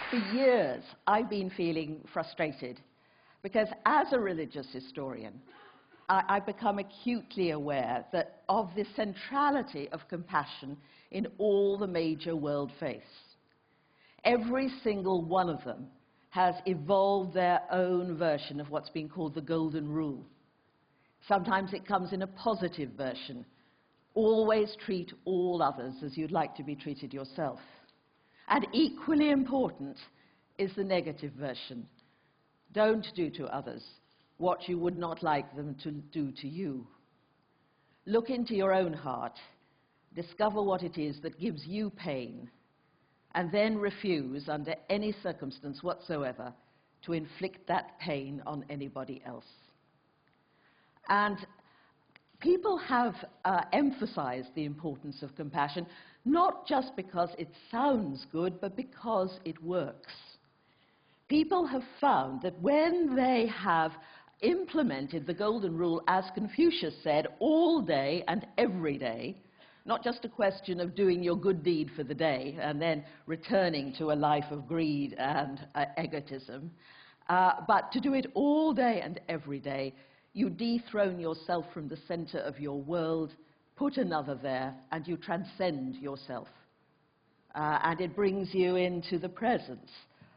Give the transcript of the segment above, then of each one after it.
For years, I've been feeling frustrated because as a religious historian, I've become acutely aware of the centrality of compassion in all the major world faiths. Every single one of them has evolved their own version of what's been called the Golden Rule. Sometimes it comes in a positive version. Always treat all others as you'd like to be treated yourself. And equally important is the negative version. Don't do to others what you would not like them to do to you. Look into your own heart, discover what it is that gives you pain, and then refuse under any circumstance whatsoever to inflict that pain on anybody else. And people have emphasized the importance of compassion, not just because it sounds good, but because it works. People have found that when they have implemented the Golden Rule, as Confucius said, all day and every day, not just a question of doing your good deed for the day and then returning to a life of greed and egotism, but to do it all day and every day, you dethrone yourself from the center of your world, put another there, and you transcend yourself. And it brings you into the presence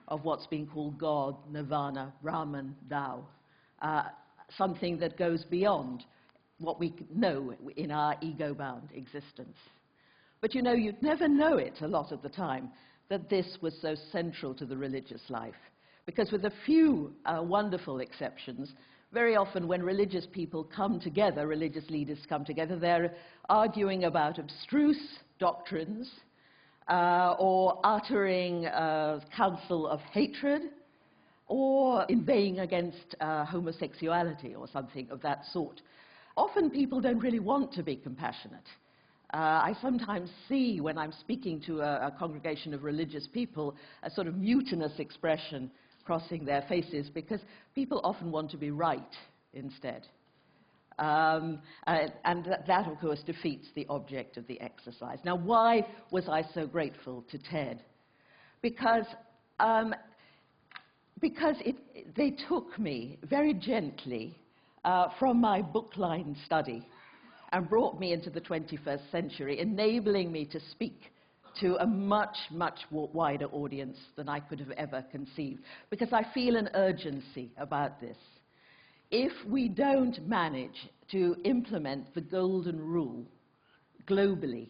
of what's been called God, Nirvana, Brahman, Tao, something that goes beyond what we know in our ego-bound existence. But you know, you'd never know it a lot of the time that this was so central to the religious life, because with a few wonderful exceptions, very often when religious people come together, religious leaders come together, they're arguing about abstruse doctrines or uttering counsel of hatred or inveighing against homosexuality or something of that sort. Often people don't really want to be compassionate. I sometimes see when I'm speaking to a congregation of religious people a sort of mutinous expression crossing their faces, because people often want to be right instead. And that, of course, defeats the object of the exercise. Now, why was I so grateful to TED? Because they took me very gently from my book-lined study and brought me into the 21st century, enabling me to speak to a much, much wider audience than I could have ever conceived, because I feel an urgency about this. If we don't manage to implement the Golden Rule globally,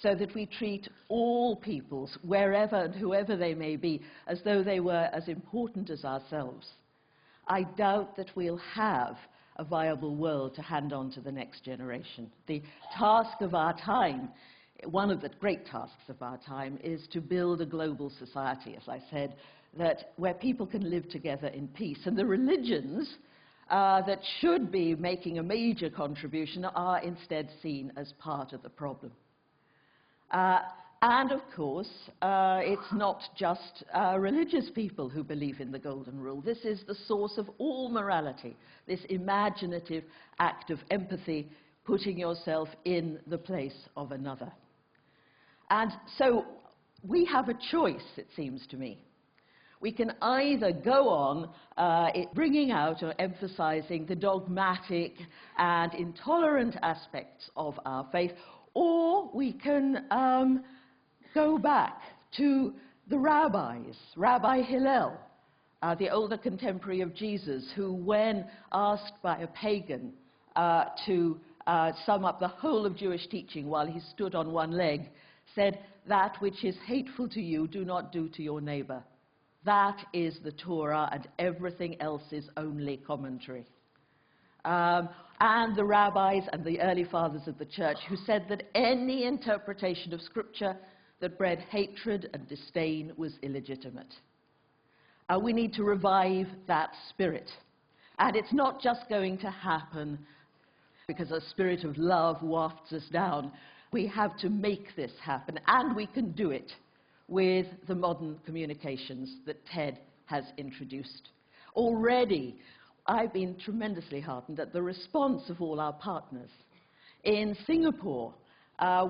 so that we treat all peoples, wherever and whoever they may be, as though they were as important as ourselves, I doubt that we'll have a viable world to hand on to the next generation. The task of our time, one of the great tasks of our time, is to build a global society, as I said, where people can live together in peace. And the religions that should be making a major contribution are instead seen as part of the problem. And of course, it's not just religious people who believe in the Golden Rule. This is the source of all morality, this imaginative act of empathy, putting yourself in the place of another. And so we have a choice, it seems to me. We can either go on bringing out or emphasizing the dogmatic and intolerant aspects of our faith, or we can go back to the rabbis, Rabbi Hillel, the older contemporary of Jesus, who, when asked by a pagan to sum up the whole of Jewish teaching while he stood on one leg, said, "That which is hateful to you, do not do to your neighbor. That is the Torah, and everything else is only commentary." And the rabbis and the early fathers of the church who said that any interpretation of Scripture that bred hatred and disdain was illegitimate. We need to revive that spirit. And it's not just going to happen because a spirit of love wafts us down. We have to make this happen, and we can do it with the modern communications that TED has introduced. Already, I've been tremendously heartened at the response of all our partners. In Singapore,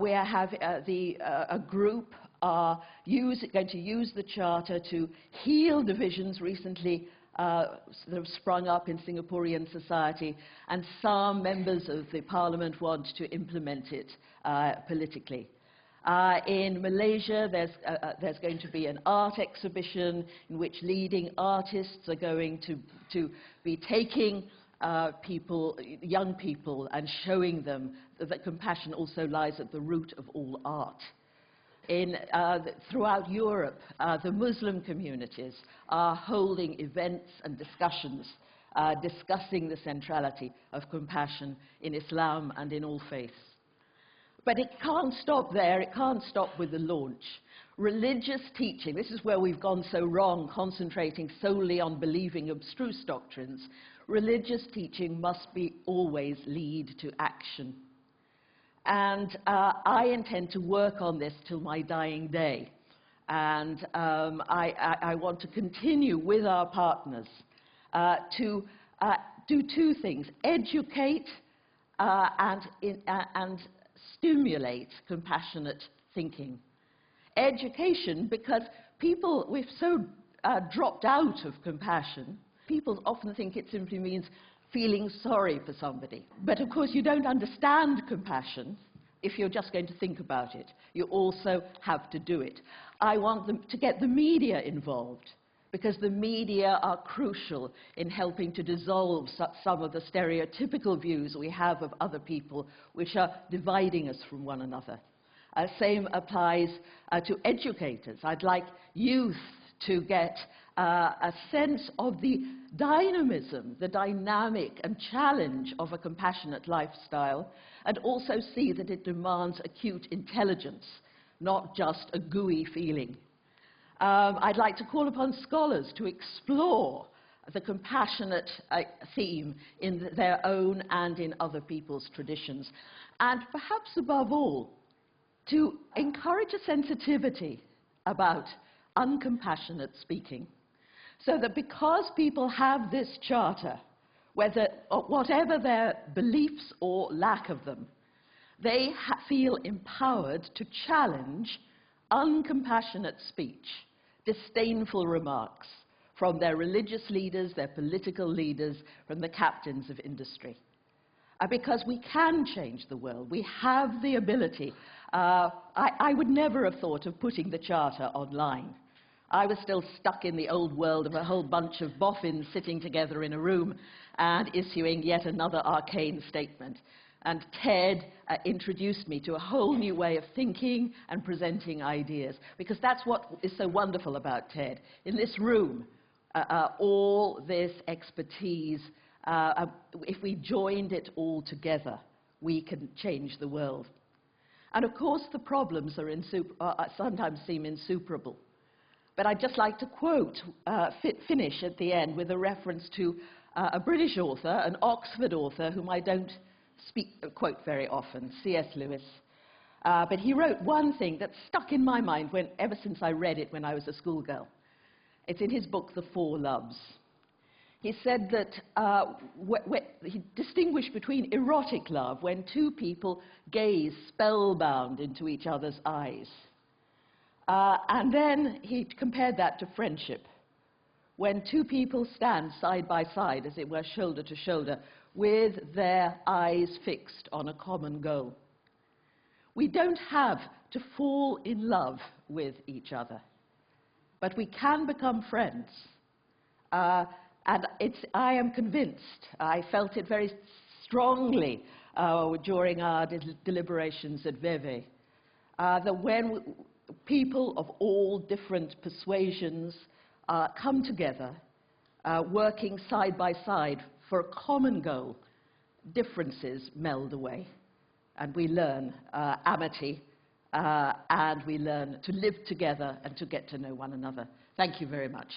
we have a group going to use the Charter to heal divisions recently that have sprung up in Singaporean society, and some members of the parliament want to implement it politically. In Malaysia, there's going to be an art exhibition in which leading artists are going to be taking young people and showing them that compassion also lies at the root of all art. Throughout Europe, the Muslim communities are holding events and discussions discussing the centrality of compassion in Islam and in all faiths. But it can't stop there. It can't stop with the launch. Religious teaching, this is where we've gone so wrong, concentrating solely on believing abstruse doctrines. Religious teaching must always lead to action. And I intend to work on this till my dying day. And I want to continue with our partners to do two things: educate and stimulate compassionate thinking. Education, because we've so dropped out of compassion. People often think it simply means feeling sorry for somebody. But of course, you don't understand compassion if you're just going to think about it. You also have to do it. I want them to get the media involved, because the media are crucial in helping to dissolve some of the stereotypical views we have of other people, which are dividing us from one another. Same applies to educators. I'd like youth to get a sense of the dynamism, the dynamic and challenge of a compassionate lifestyle, and also see that it demands acute intelligence, not just a gooey feeling. I'd like to call upon scholars to explore the compassionate theme in their own and in other people's traditions, and perhaps above all, to encourage a sensitivity about uncompassionate speaking, so that because people have this charter, whatever their beliefs or lack of them, they feel empowered to challenge uncompassionate speech, disdainful remarks from their religious leaders, their political leaders, from the captains of industry. Because we can change the world. We have the ability. I would never have thought of putting the Charter online. I was still stuck in the old world of a whole bunch of boffins sitting together in a room and issuing yet another arcane statement. And TED introduced me to a whole new way of thinking and presenting ideas, because that's what is so wonderful about TED. In this room, all this expertise, if we joined it all together, we can change the world. And of course, the problems sometimes seem insuperable. But I'd just like to finish at the end with a reference to a British author, an Oxford author, whom I don't quote very often, C.S. Lewis. But he wrote one thing that stuck in my mind ever since I read it when I was a schoolgirl. It's in his book, The Four Loves. He said that he distinguished between erotic love, when two people gaze spellbound into each other's eyes. And then he compared that to friendship, when two people stand side by side, as it were, shoulder to shoulder, with their eyes fixed on a common goal. We don't have to fall in love with each other, but we can become friends. And I am convinced, I felt it very strongly during our deliberations at Vevey, that when people of all different persuasions come together, working side by side for a common goal, differences meld away, and we learn amity, and we learn to live together and to get to know one another. Thank you very much.